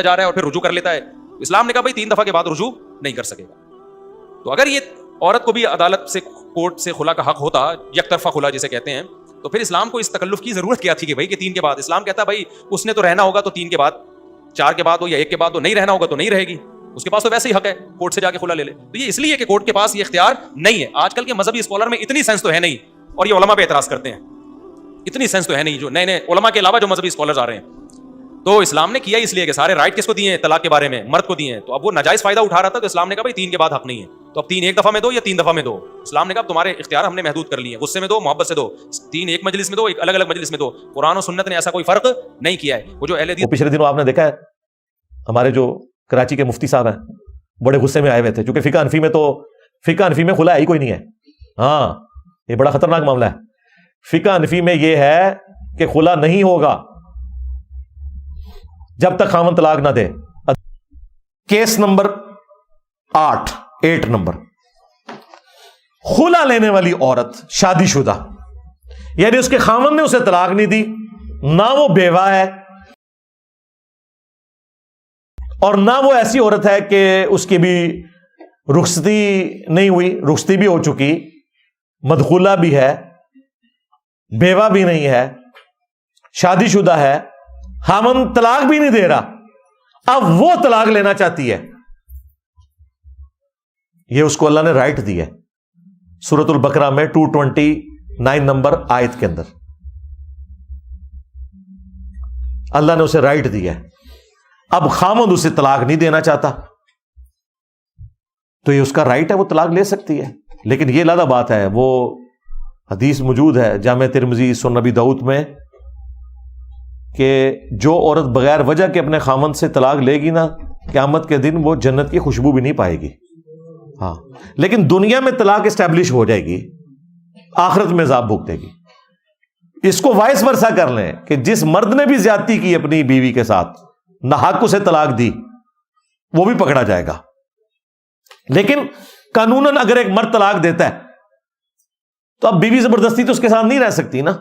جا رہا ہے اور پھر رجوع کر لیتا ہے. اسلام نے کہا بھائی 3 دفعہ کے بعد رجوع نہیں کر سکے گا. تو اگر یہ عورت کو بھی عدالت سے کورٹ سے خلا کا حق ہوتا, یک طرفہ خلا جسے کہتے ہیں, تو پھر اسلام کو اس تکلف کی ضرورت کیا تھی کہ بھائی کہ 3 کے بعد. اسلام کہتا ہے بھائی اس نے تو رہنا ہوگا تو 3 کے بعد, 4 کے بعد ہو یا 1 کے بعد ہو, نہیں رہنا ہوگا تو نہیں رہے گی, اس کے پاس تو ویسے ہی حق ہے کورٹ سے جا کے خلا لے لے. تو یہ اس لیے کہ کورٹ کے پاس یہ اختیار نہیں ہے. آج کل کے مذہبی اسکالر میں اتنی سینس تو ہے نہیں, اور یہ علماء پہ اعتراض کرتے ہیں, اتنی سینس تو ہے نہیں جو نئے نئے علماء کے علاوہ جو مذہبی اسکالرز آ رہے ہیں. تو اسلام نے کیا اس لیے کہ سارے رائٹ کس کو دیے ہیں طلاق کے بارے میں, مرد کو دیے ہیں. تو اب وہ ناجائز فائدہ اٹھا رہا تھا, تو اسلام نے کہا بھائی 3 کے بعد حق نہیں ہے, تو اب 3 ایک دفعہ میں دو یا 3 دفعہ میں دو. اسلام نے کہا تمہارے اختیار ہم نے محدود کر لیے ہیں, غصے میں دو, محبت سے دو, 3 ایک مجلس میں دو, ایک الگ الگ مجلس میں دو. قرآن و سنت نے ایسا کوئی فرق نہیں کیا ہے. وہ جو اہل حدیث, پچھلے دنوں آپ نے دیکھا ہے ہمارے جو کراچی کے مفتی صاحب ہیں بڑے غصے میں آئے ہوئے تھے, کیونکہ فقہ حنفی میں خلا ہی کوئی نہیں ہے. ہاں یہ بڑا خطرناک معاملہ ہے. فقہ حنفی میں یہ ہے کہ خلا نہیں ہوگا جب تک خاوند طلاق نہ دے. کیس نمبر 8 نمبر, خلا لینے والی عورت شادی شدہ, یعنی اس کے خاوند نے اسے طلاق نہیں دی, نہ وہ بیوہ ہے اور نہ وہ ایسی عورت ہے کہ اس کی بھی رخصتی نہیں ہوئی, رخصتی بھی ہو چکی, مدخولہ بھی ہے, بیوہ بھی نہیں ہے, شادی شدہ ہے, خاوند طلاق بھی نہیں دے رہا, اب وہ طلاق لینا چاہتی ہے. یہ اس کو اللہ نے رائٹ دی ہے سورۃ البقرہ میں 229 نمبر آیت کے اندر. اللہ نے اسے رائٹ دی ہے. اب خاوند اسے طلاق نہیں دینا چاہتا تو یہ اس کا رائٹ ہے, وہ طلاق لے سکتی ہے. لیکن یہ علیحدہ بات ہے, وہ حدیث موجود ہے جامع ترمذی سنن نبی داؤد میں کہ جو عورت بغیر وجہ کے اپنے خاوند سے طلاق لے گی نا, قیامت کے دن وہ جنت کی خوشبو بھی نہیں پائے گی. ہاں لیکن دنیا میں طلاق اسٹیبلش ہو جائے گی, آخرت میں عذاب بھگتے گی. اس کو وائس ورسا کر لیں کہ جس مرد نے بھی زیادتی کی اپنی بیوی کے ساتھ, ناحق اسے طلاق دی, وہ بھی پکڑا جائے گا. لیکن قانوناً اگر ایک مرد طلاق دیتا ہے تو اب بیوی زبردستی تو اس کے ساتھ نہیں رہ سکتی نا.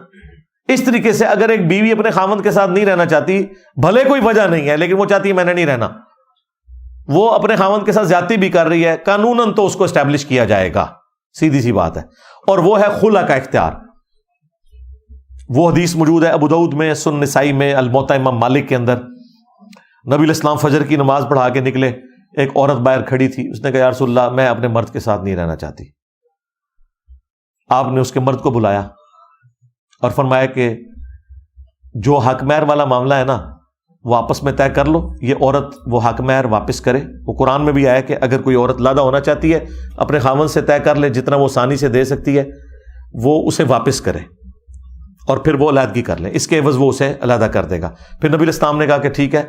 اس طریقے سے اگر ایک بیوی اپنے خاوند کے ساتھ نہیں رہنا چاہتی, بھلے کوئی وجہ نہیں ہے لیکن وہ چاہتی ہے میں نے نہیں رہنا, وہ اپنے خاوند کے ساتھ زیادتی بھی کر رہی ہے, قانوناً تو اس کو اسٹیبلش کیا جائے گا, سیدھی سی بات ہے. اور وہ ہے خلا کا اختیار. وہ حدیث موجود ہے ابو داؤد میں, سنن نسائی میں, الموطا امام مالک کے اندر. نبی علیہ السلام فجر کی نماز پڑھا کے نکلے, ایک عورت باہر کھڑی تھی, اس نے کہا یا رسول اللہ میں اپنے مرد کے ساتھ نہیں رہنا چاہتی. آپ نے اس کے مرد کو بلایا اور فرمایا کہ جو حق مہر والا معاملہ ہے نا وہ آپس میں طے کر لو, یہ عورت وہ حق مہر واپس کرے. وہ قرآن میں بھی آیا کہ اگر کوئی عورت علیحدہ ہونا چاہتی ہے اپنے خاوند سے طے کر لے, جتنا وہ آسانی سے دے سکتی ہے وہ اسے واپس کرے اور پھر وہ علیحدگی کر لے, اس کے عوض وہ اسے علیحدہ کر دے گا. پھر نبی علیہ السلام نے کہا کہ ٹھیک ہے,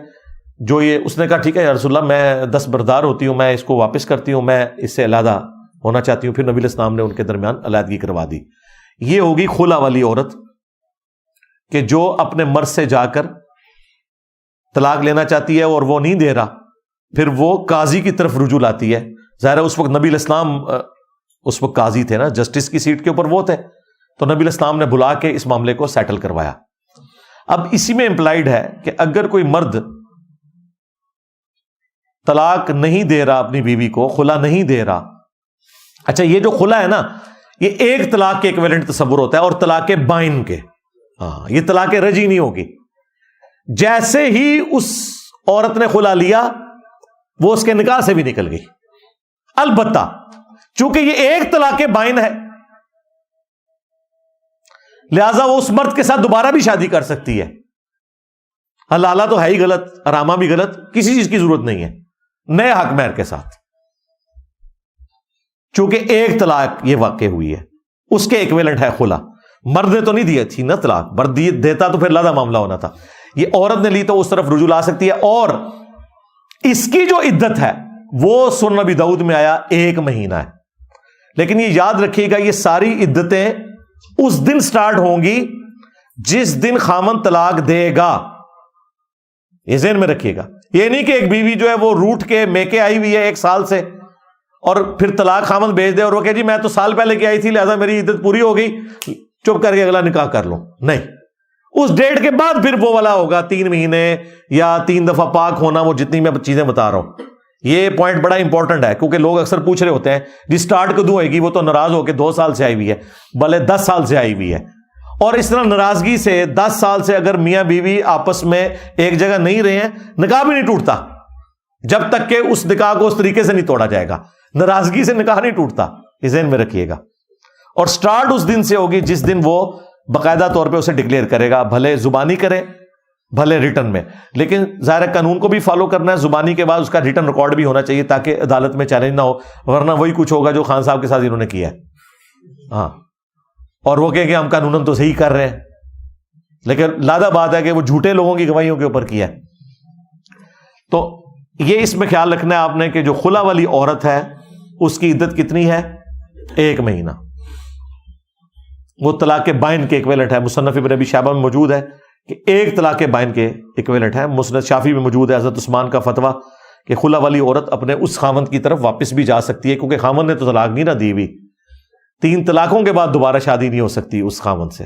جو یہ اس نے کہا ٹھیک ہے یا رسول اللہ میں دستبردار ہوتی ہوں, میں اس کو واپس کرتی ہوں, میں اس سے علیحدہ ہونا چاہتی ہوں. پھر نبی علیہ السلام نے ان کے درمیان علیحدگی کروا دی. یہ ہوگی خلا والی عورت کہ جو اپنے مرد سے جا کر طلاق لینا چاہتی ہے اور وہ نہیں دے رہا, پھر وہ قاضی کی طرف رجوع لاتی ہے. ظاہر ہے اس وقت نبی علیہ السلام اس وقت قاضی تھے نا, جسٹس کی سیٹ کے اوپر وہ تھے, تو نبی علیہ السلام نے بلا کے اس معاملے کو سیٹل کروایا. اب اسی میں امپلائڈ ہے کہ اگر کوئی مرد طلاق نہیں دے رہا اپنی بیوی کو, خلا نہیں دے رہا, اچھا یہ جو خلا ہے نا یہ ایک طلاق کے ایکویلنٹ تصور ہوتا ہے, اور طلاق بائن کے, ہاں یہ طلاق رجی نہیں ہوگی. جیسے ہی اس عورت نے خلا لیا وہ اس کے نکاح سے بھی نکل گئی. البتہ چونکہ یہ ایک طلاق بائن ہے لہذا وہ اس مرد کے ساتھ دوبارہ بھی شادی کر سکتی ہے. حلالہ تو ہے ہی غلط, حرامہ بھی غلط, کسی چیز کی ضرورت نہیں ہے, نئے حق مہر کے ساتھ. چونکہ ایک طلاق یہ واقع ہوئی ہے, اس کے ایکویلنٹ ہے خلا. مرد نے تو نہیں دی تھی نا طلاق, مرد دیتا تو پھر علیحدہ معاملہ ہونا تھا. یہ عورت نے لی تو اس طرف رجوع لا سکتی ہے. اور اس کی جو عدت ہے وہ سنن نبی داؤد میں آیا 1 مہینہ ہے. لیکن یہ یاد رکھیے گا یہ ساری عدتیں اس دن سٹارٹ ہوں گی جس دن خاوند طلاق دے گا. یہ ذہن میں رکھیے گا. یہ نہیں کہ ایک بیوی جو ہے وہ روٹ کے میکے آئی ہوئی ہے 1 سال سے اور پھر طلاق خاوند بھیج دے اور وہ کہ جی میں تو سال پہلے کی آئی تھی لہذا میری عدت پوری ہو گئی, چپ کر کے اگلا نکاح کر لوں. نہیں, اس ڈیٹ کے بعد پھر وہ والا ہوگا 3 مہینے یا 3 دفعہ پاک ہونا، وہ جتنی میں چیزیں بتا رہا ہوں. یہ پوائنٹ بڑا امپورٹنٹ ہے، کیونکہ لوگ اکثر پوچھ رہے ہوتے ہیں جی سٹارٹ کدوں ہوئے گی، وہ تو ناراض ہو کے 2 سال سے آئی ہوئی ہے، بھلے 10 سال سے آئی ہوئی ہے. اور اس طرح ناراضگی سے 10 سال سے اگر میاں بیوی آپس میں ایک جگہ نہیں رہے ہیں، نکاح بھی نہیں ٹوٹتا جب تک کہ اس نکاح کو اس طریقے سے نہیں توڑا جائے گا. ناراضگی سے نکاح نہیں ٹوٹتا، یہ ذہن میں رکھیے گا. اور سٹارٹ اس دن سے ہوگی جس دن وہ باقاعدہ طور پہ اسے ڈکلیئر کرے گا، بھلے زبانی کرے بھلے ریٹن میں. لیکن ظاہر قانون کو بھی فالو کرنا ہے، زبانی کے بعد اس کا ریٹن ریکارڈ بھی ہونا چاہیے تاکہ عدالت میں چیلنج نہ ہو، ورنہ وہی کچھ ہوگا جو خان صاحب کے ساتھ انہوں نے کیا ہے. ہاں، اور وہ کہیں کہ ہم قانون تو صحیح کر رہے ہیں، لیکن لادہ بات ہے کہ وہ جھوٹے لوگوں کی گواہیوں کے اوپر کیا ہے. تو یہ اس میں خیال رکھنا ہے آپ نے کہ جو خلا والی عورت ہے اس کی عدت کتنی ہے؟ 1 مہینہ. وہ طلاق بائن کے ایکویلنٹ ہے. مصنف ابن ابی شیبہ میں موجود ہے کہ 1 طلاق بائن کے ایکویلنٹ ہے. مسند شافعی میں موجود ہے حضرت عثمان کا فتویٰ کہ خلا والی عورت اپنے اس خاوند کی طرف واپس بھی جا سکتی ہے، کیونکہ خاوند نے تو طلاق نہیں نہ دی ہوئی. 3 طلاقوں کے بعد دوبارہ شادی نہیں ہو سکتی اس خاوند سے،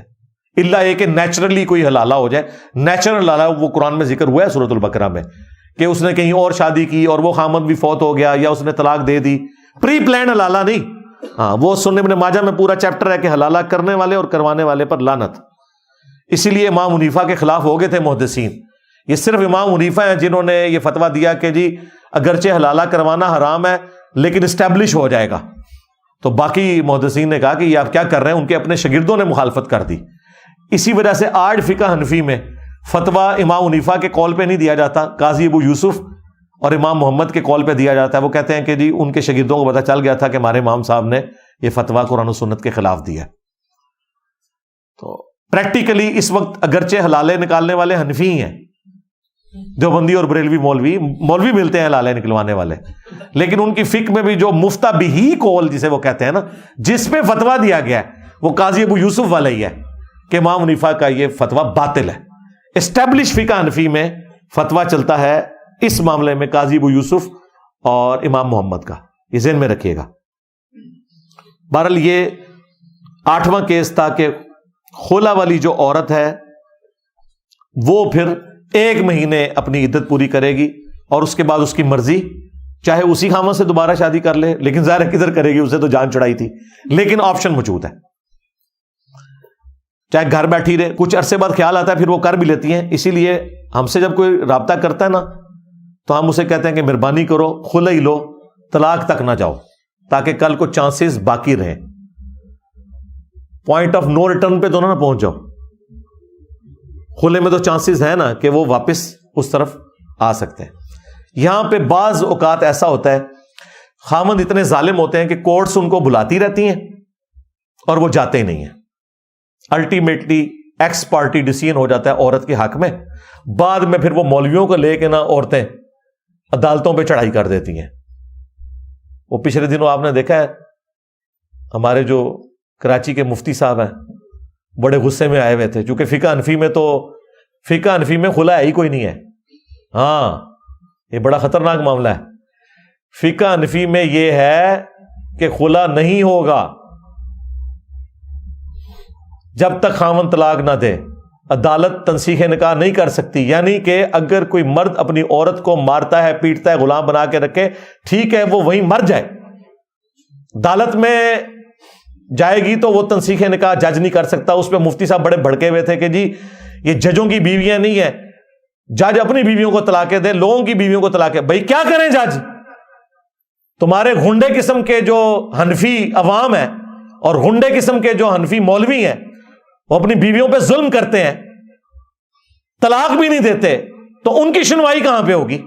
الا یہ کہ نیچرلی کوئی حلالہ ہو جائے. نیچرل حلالہ وہ قرآن میں ذکر ہوا ہے سورۃ البقرہ میں کہ اس نے کہیں اور شادی کی اور وہ خاوند بھی فوت ہو گیا یا اس نے طلاق دے دی. پری پلان حلالہ نہیں. ہاں، وہ سنن ابن ماجہ میں پورا چیپٹر ہے کہ حلالہ کرنے والے اور کروانے والے پر لعنت. اسی لیے امام حنیفہ کے خلاف ہو گئے تھے محدثین. یہ صرف امام حنیفہ ہیں جنہوں نے یہ فتویٰ دیا کہ جی اگرچہ حلالہ کروانا حرام ہے لیکن اسٹیبلش ہو جائے گا. تو باقی محدثین نے کہا کہ یہ آپ کیا کر رہے ہیں، ان کے اپنے شاگردوں نے مخالفت کر دی. اسی وجہ سے آج فقہ حنفی میں فتویٰ امام حنیفہ کے قول پہ نہیں دیا جاتا، قاضی ابو یوسف اور امام محمد کے قول پہ دیا جاتا ہے. وہ کہتے ہیں کہ جی ان کے شاگردوں کو پتہ چل گیا تھا کہ ہمارے امام صاحب نے یہ فتویٰ قرآن و سنت کے خلاف دیا. تو پریکٹیکلی اس وقت اگرچہ حلالے نکالنے والے حنفی ہیں، دیوبندی اور بریلوی مولوی ملتے ہیں حلالے نکلوانے والے، لیکن ان کی فقہ میں بھی جو مفتہ بہی قول جسے وہ کہتے ہیں نا، جس پہ فتویٰ دیا گیا ہے وہ قاضی ابو یوسف والا ہی ہے کہ امام حنیفہ کا یہ فتویٰ باطل ہے. اسٹیبلش فقہ حنفی میں فتویٰ چلتا ہے اس معاملے میں قاضی ابو یوسف اور امام محمد کا، یہ ذہن میں رکھیے گا. بہرحال یہ 8واں کیس تھا کہ خلا والی جو عورت ہے وہ پھر 1 مہینے اپنی عدت پوری کرے گی اور اس کے بعد اس کی مرضی، چاہے اسی خاوند سے دوبارہ شادی کر لے، لیکن ظاہر کدھر کرے گی، اسے تو جان چڑھائی تھی، لیکن آپشن موجود ہے. چاہے گھر بیٹھی رہے، کچھ عرصے بعد خیال آتا ہے پھر وہ کر بھی لیتی ہیں. اسی لیے ہم سے جب کوئی رابطہ کرتا ہے نا تو ہم اسے کہتے ہیں کہ مہربانی کرو خلا ہی لو، طلاق تک نہ جاؤ، تاکہ کل کو چانسز باقی رہیں. پوائنٹ آف نو ریٹرن پہ تو نہ پہنچ جاؤ. خلے میں تو چانسز ہے نا کہ وہ واپس اس طرف آ سکتے ہیں. یہاں پہ بعض اوقات ایسا ہوتا ہے خامند اتنے ظالم ہوتے ہیں کہ کورٹس ان کو بلاتی رہتی ہیں اور وہ جاتے ہی نہیں ہیں. الٹیمیٹلی ایکس پارٹی ڈیسیژن ہو جاتا ہے عورت کے حق میں. بعد میں پھر وہ مولویوں کو لے کے نا عورتیں عدالتوں پہ چڑھائی کر دیتی ہیں. وہ پچھلے دنوں آپ نے دیکھا ہے ہمارے جو کراچی کے مفتی صاحب ہیں بڑے غصے میں آئے ہوئے تھے، چونکہ فقہ حنفی میں خلا ہے ہی کوئی نہیں ہے. ہاں، یہ بڑا خطرناک معاملہ ہے. فقہ حنفی میں یہ ہے کہ خلا نہیں ہوگا جب تک خاوند طلاق نہ دے. عدالت تنسیخ نکاح نہیں کر سکتی. یعنی کہ اگر کوئی مرد اپنی عورت کو مارتا ہے، پیٹتا ہے، غلام بنا کے رکھے، ٹھیک ہے، وہ وہیں مر جائے، عدالت میں جائے گی تو وہ تنسیخ نکاح جج نہیں کر سکتا. اس پہ مفتی صاحب بڑے بھڑکے ہوئے تھے کہ جی یہ ججوں کی بیویاں نہیں ہیں، جج اپنی بیویوں کو طلاقیں دے، لوگوں کی بیویوں کو طلاقیں. بھائی کیا کریں جج؟ تمہارے غنڈے قسم کے جو حنفی عوام ہیں اور غنڈے قسم کے جو حنفی مولوی ہیں وہ اپنی بیویوں پہ ظلم کرتے ہیں، طلاق بھی نہیں دیتے، تو ان کی سنوائی کہاں پہ ہوگی؟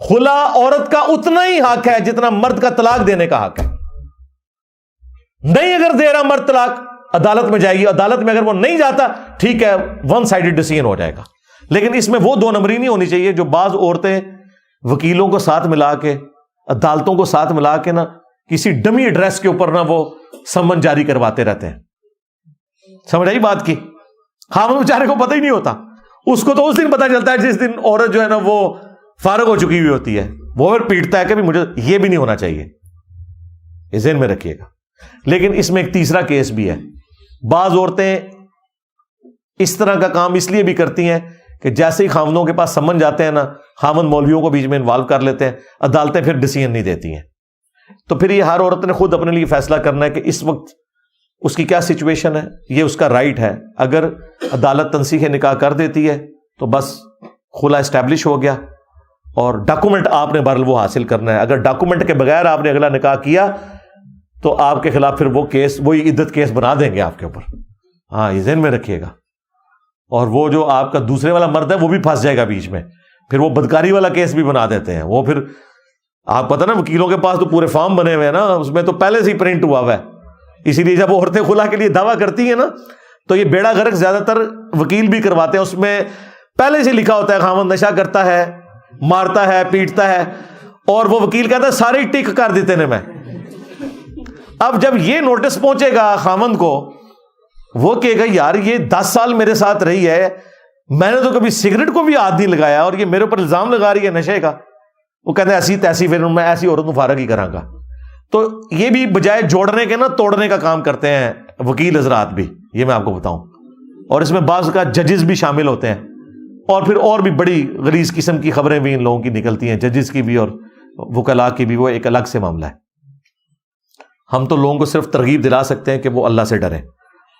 خلا عورت کا اتنا ہی حق ہے جتنا مرد کا طلاق دینے کا حق ہے. نہیں اگر دے رہا مرد طلاق، عدالت میں جائے گی. عدالت میں اگر وہ نہیں جاتا، ٹھیک ہے، 1 سائیڈڈ ڈیسیژن ہو جائے گا. لیکن اس میں وہ 2 نمبری نہیں ہونی چاہیے جو بعض عورتیں وکیلوں کو ساتھ ملا کے، عدالتوں کو ساتھ ملا کے نا کسی ڈمی ایڈریس کے اوپر نا وہ سمن جاری کرواتے رہتے ہیں. سمجھ آئی بات کی؟ خامد بیچارے کو پتہ ہی نہیں ہوتا. اس کو تو اس دن پتہ چلتا ہے جس دن عورت جو ہے نا وہ فارغ ہو چکی ہوئی ہوتی ہے. وہ پھر پیٹتا ہے کہ مجھے یہ بھی نہیں ہونا چاہیے. یہ ذہن میں رکھیے گا. لیکن اس میں ایک تیسرا کیس بھی ہے. بعض عورتیں اس طرح کا کام اس لیے بھی کرتی ہیں کہ جیسے ہی خاوندوں کے پاس سمن جاتے ہیں نا، خاوند مولویوں کو بیچ میں انوالو کر لیتے ہیں، عدالتیں پھر ڈیسیژن نہیں دیتی ہیں۔ تو پھر یہ ہر عورت نے خود اپنے لیے فیصلہ کرنا ہے کہ اس وقت اس کی کیا سچویشن ہے، یہ اس کا رائٹ ہے۔ اگر عدالت تنسیخ نکاح کر دیتی ہے تو بس خلا اسٹیبلش ہو گیا، اور ڈاکومنٹ آپ نے بہرحال وہ حاصل کرنا ہے۔ اگر ڈاکومنٹ کے بغیر آپ نے اگلا نکاح کیا تو آپ کے خلاف پھر وہ کیس، وہی عدت کیس بنا دیں گے آپ کے اوپر، ہاں یہ ذہن میں رکھیے گا۔ اور وہ جو آپ کا دوسرے والا مرد ہے وہ بھی پھنس جائے گا بیچ میں، پھر وہ بدکاری والا کیس بھی بنا دیتے ہیں۔ وہ پھر آپ پتہ نا وکیلوں کے پاس تو پورے فارم بنے ہوئے ہیں نا، اس میں تو پہلے سے ہی پرنٹ ہوا ہوا ہے، اسی لیے جب وہ عورتیں خلا کے لیے دعویٰ کرتی ہیں نا تو یہ بیڑا غرق زیادہ تر وکیل بھی کرواتے ہیں، اس میں پہلے سے لکھا ہوتا ہے خاوند نشہ کرتا ہے، مارتا ہے، پیٹتا ہے، اور وہ وکیل کہتا ہے سارے ٹک کر دیتے نے میں۔ اب جب یہ نوٹس پہنچے گا خاوند کو، وہ کہے گا یار یہ 10 سال میرے ساتھ رہی ہے، میں نے تو کبھی سگریٹ کو بھی ہاتھ نہیں لگایا، اور یہ میرے اوپر الزام لگا رہی ہے نشے کا۔ وہ کہتے ہیں ایسی تیسی، پھر میں ایسی عورت کو فارغ ہی کراں گا۔ تو یہ بھی بجائے جوڑنے کے نا توڑنے کا کام کرتے ہیں وکیل حضرات بھی، یہ میں آپ کو بتاؤں۔ اور اس میں بعض کا ججز بھی شامل ہوتے ہیں، اور پھر اور بھی بڑی غلیظ قسم کی خبریں بھی ان لوگوں کی نکلتی ہیں، ججز کی بھی اور وکلاء کی بھی، وہ ایک الگ سے معاملہ ہے۔ ہم تو لوگوں کو صرف ترغیب دلا سکتے ہیں کہ وہ اللہ سے ڈریں۔